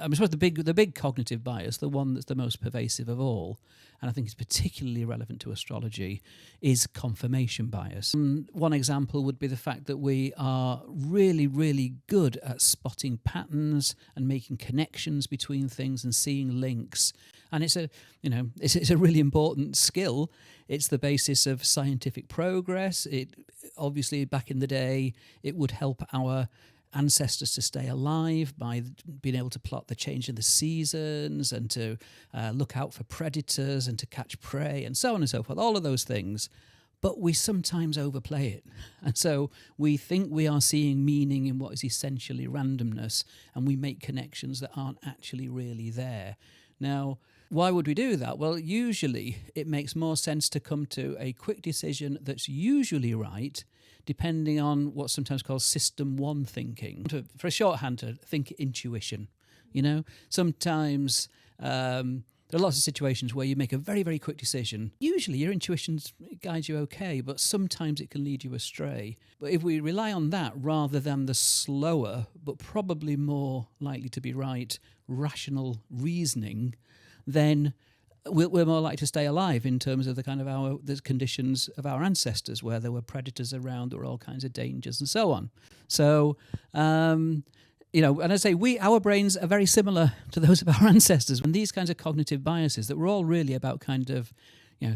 I suppose the big cognitive bias, the one that's the most pervasive of all, and I think is particularly relevant to astrology, is confirmation bias. One example would be the fact that we are really, really good at spotting patterns and making connections between things and seeing links. And it's a really important skill. It's the basis of scientific progress. It obviously, back in the day, it would help our ancestors to stay alive by being able to plot the change in the seasons and to look out for predators and to catch prey and so on and so forth, all of those things. But we sometimes overplay it. And so we think we are seeing meaning in what is essentially randomness, and we make connections that aren't actually really there. Now, why would we do that? Well, usually it makes more sense to come to a quick decision that's usually right, depending on what's sometimes called system one thinking. For a shorthand, to think intuition. Sometimes there are lots of situations where you make a very, very quick decision. Usually your intuition guides you okay, but sometimes it can lead you astray. But if we rely on that rather than the slower, but probably more likely to be right, rational reasoning, then we're more likely to stay alive in terms of the kind of the conditions of our ancestors, where there were predators around, there were all kinds of dangers and so on. So, and I say our brains are very similar to those of our ancestors. And these kinds of cognitive biases that were all really about kind of,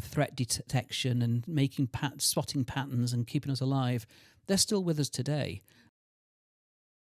threat detection and making spotting patterns and keeping us alive, they're still with us today.